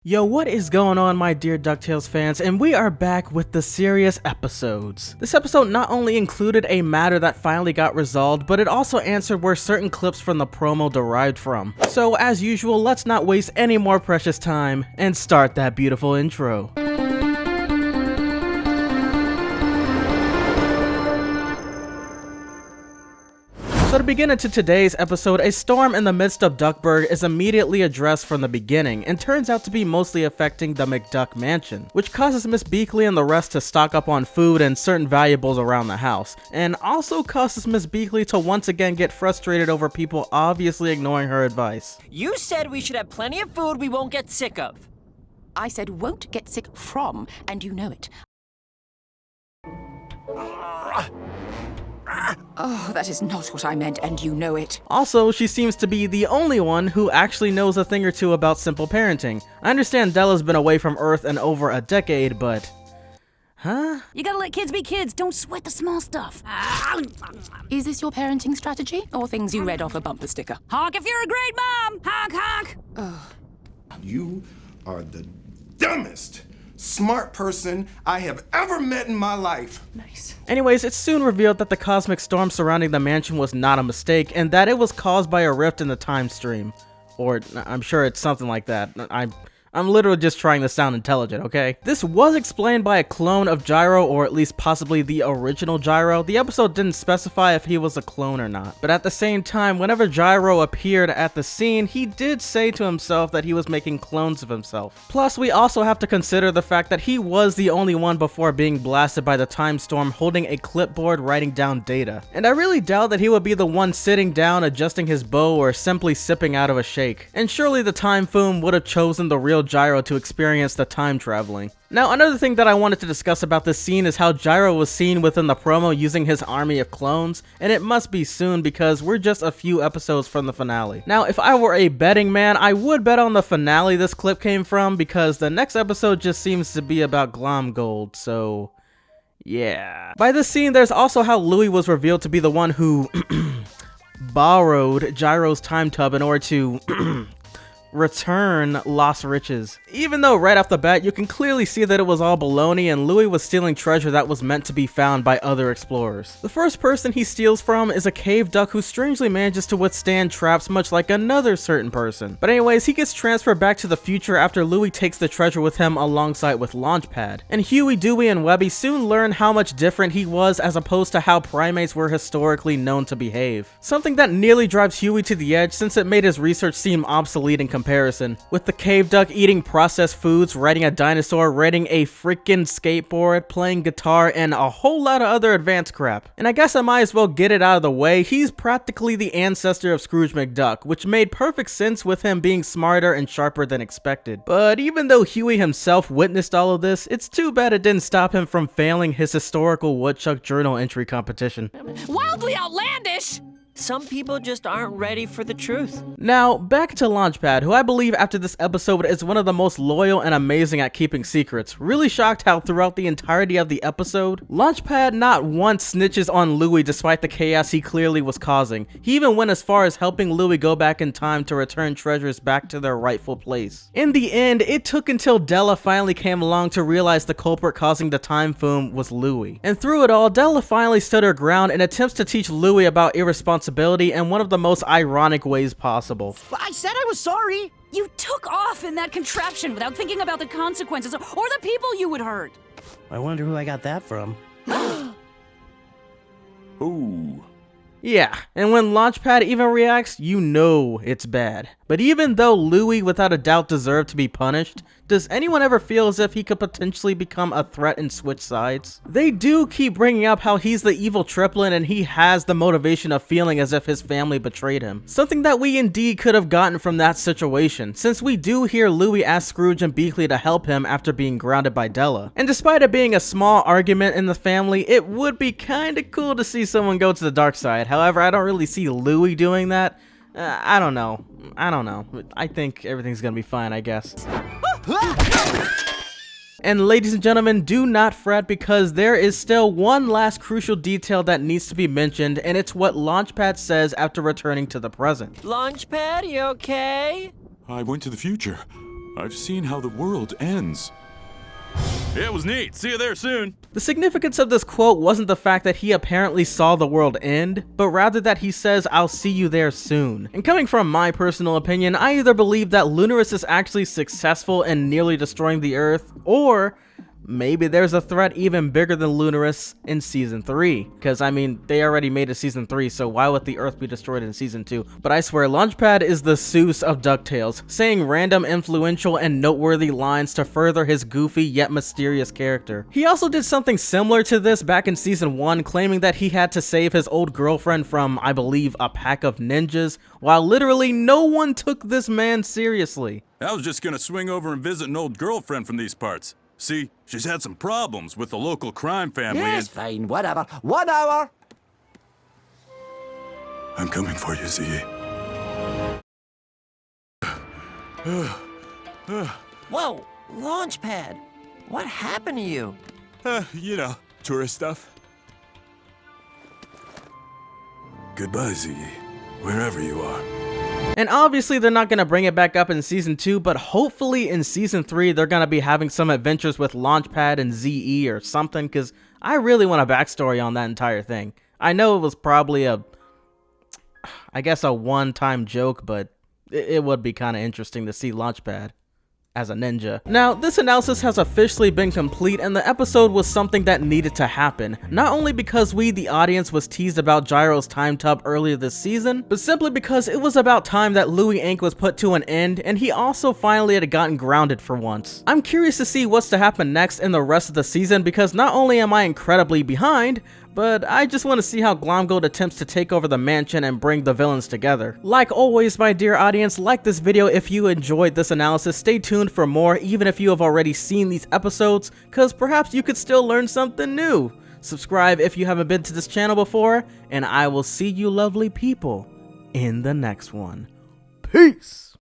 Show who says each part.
Speaker 1: Yo, what is going on, my dear DuckTales fans, and we are back with the serious episodes. This episode not only included a matter that finally got resolved, but it also answered where certain clips from the promo derived from. So as usual, let's not waste any more precious time and start that beautiful intro. So to begin into today's episode, a storm in the midst of Duckburg is immediately addressed from the beginning and turns out to be mostly affecting the McDuck mansion, which causes Miss Beakley and the rest to stock up on food and certain valuables around the house, and also causes Miss Beakley to once again get frustrated over people obviously ignoring her advice.
Speaker 2: You said we should have plenty of food we won't get sick of.
Speaker 3: I said won't get sick from, and you know it. Oh, that is not what I meant, and you know it.
Speaker 1: Also, she seems to be the only one who actually knows a thing or two about simple parenting. I understand Della's been away from Earth in over a decade, but... Huh?
Speaker 4: You gotta let kids be kids, don't sweat the small stuff.
Speaker 3: Is this your parenting strategy, or things you read off a bumper sticker?
Speaker 4: Honk if you're a great mom! Honk, honk!
Speaker 5: You are the dumbest smart person I have ever met in my life.
Speaker 3: Nice.
Speaker 1: Anyways, it's soon revealed that the cosmic storm surrounding the mansion was not a mistake, and that it was caused by a rift in the time stream. Or, I'm sure it's something like that. I'm literally just trying to sound intelligent, okay? This was explained by a clone of Gyro, or at least possibly the original Gyro. The episode didn't specify if he was a clone or not. But at the same time, whenever Gyro appeared at the scene, he did say to himself that he was making clones of himself. Plus, we also have to consider the fact that he was the only one before being blasted by the time storm holding a clipboard writing down data. And I really doubt that he would be the one sitting down adjusting his bow or simply sipping out of a shake. And surely the time Foom would have chosen the real Gyro to experience the time traveling. Now, another thing that I wanted to discuss about this scene is how Gyro was seen within the promo using his army of clones, and it must be soon because we're just a few episodes from the finale. Now, if I were a betting man, I would bet on the finale this clip came from because the next episode just seems to be about Glom Gold, so yeah. By this scene, there's also how Louie was revealed to be the one who borrowed Gyro's time tub in order to return lost riches. Even though right off the bat you can clearly see that it was all baloney and Louie was stealing treasure that was meant to be found by other explorers. The first person he steals from is a cave duck who strangely manages to withstand traps much like another certain person. But anyways, he gets transferred back to the future after Louie takes the treasure with him alongside with Launchpad. And Huey, Dewey, and Webby soon learn how much different he was as opposed to how primates were historically known to behave. Something that nearly drives Huey to the edge since it made his research seem obsolete in comparison, with the cave duck eating processed foods, riding a dinosaur, riding a freaking skateboard, playing guitar, and a whole lot of other advanced crap. And I guess I might as well get it out of the way, he's practically the ancestor of Scrooge McDuck, which made perfect sense with him being smarter and sharper than expected. But even though Huey himself witnessed all of this, it's too bad it didn't stop him from failing his historical woodchuck journal entry competition.
Speaker 4: Wildly outlandish!
Speaker 2: Some people just aren't ready for the truth.
Speaker 1: Now, back to Launchpad, who I believe after this episode is one of the most loyal and amazing at keeping secrets. Really shocked how throughout the entirety of the episode, Launchpad not once snitches on Louie despite the chaos he clearly was causing. He even went as far as helping Louie go back in time to return treasures back to their rightful place. In the end, it took until Della finally came along to realize the culprit causing the time foom was Louie. And through it all, Della finally stood her ground and attempts to teach Louie about irresponsibility in one of the most ironic ways possible.
Speaker 4: I said I was sorry! You took off in that contraption without thinking about the consequences or the people you would hurt.
Speaker 6: I wonder who I got that from.
Speaker 5: Ooh.
Speaker 1: Yeah, and when Launchpad even reacts, you know it's bad. But even though Louie without a doubt deserved to be punished, does anyone ever feel as if he could potentially become a threat and switch sides? They do keep bringing up how he's the evil triplet and he has the motivation of feeling as if his family betrayed him. Something that we indeed could have gotten from that situation, since we do hear Louie ask Scrooge and Beakley to help him after being grounded by Della. And despite it being a small argument in the family, it would be kinda cool to see someone go to the dark side. However, I don't really see Louie doing that. I don't know. I think everything's gonna be fine, I guess. And ladies and gentlemen, do not fret because there is still one last crucial detail that needs to be mentioned, and it's what Launchpad says after returning to the present.
Speaker 2: Launchpad, you okay?
Speaker 7: I went to the future. I've seen how the world ends. It was neat. See you there soon.
Speaker 1: The significance of this quote wasn't the fact that he apparently saw the world end, but rather that he says, "I'll see you there soon." And coming from my personal opinion, I either believe that Lunaris is actually successful in nearly destroying the Earth, or maybe there's a threat even bigger than Lunaris in Season 3. Because, I mean, they already made a Season 3, so why would the Earth be destroyed in Season 2? But I swear, Launchpad is the Seuss of DuckTales, saying random, influential, and noteworthy lines to further his goofy yet mysterious character. He also did something similar to this back in Season 1, claiming that he had to save his old girlfriend from, I believe, a pack of ninjas, while literally no one took this man seriously.
Speaker 7: I was just gonna swing over and visit an old girlfriend from these parts. See, she's had some problems with the local crime family
Speaker 8: Yes,
Speaker 7: and...
Speaker 8: fine, whatever. 1 hour.
Speaker 7: I'm coming for you, Z.
Speaker 2: Whoa, Launchpad. What happened to you?
Speaker 7: You know, tourist stuff. Goodbye, Z. Wherever you are.
Speaker 1: And obviously they're not going to bring it back up in Season 2, but hopefully in Season 3 they're going to be having some adventures with Launchpad and ZE or something, because I really want a backstory on that entire thing. I know it was probably I guess a one-time joke, but it would be kind of interesting to see Launchpad as a ninja. Now, this analysis has officially been complete, and the episode was something that needed to happen. Not only because we, the audience, was teased about Gyro's time tub earlier this season, but simply because it was about time that Louie Inc. was put to an end, and he also finally had gotten grounded for once. I'm curious to see what's to happen next in the rest of the season, because not only am I incredibly behind, but I just want to see how Glomgold attempts to take over the mansion and bring the villains together. Like always, my dear audience, like this video if you enjoyed this analysis. Stay tuned for more, even if you have already seen these episodes, cause perhaps you could still learn something new. Subscribe if you haven't been to this channel before, and I will see you lovely people in the next one. Peace!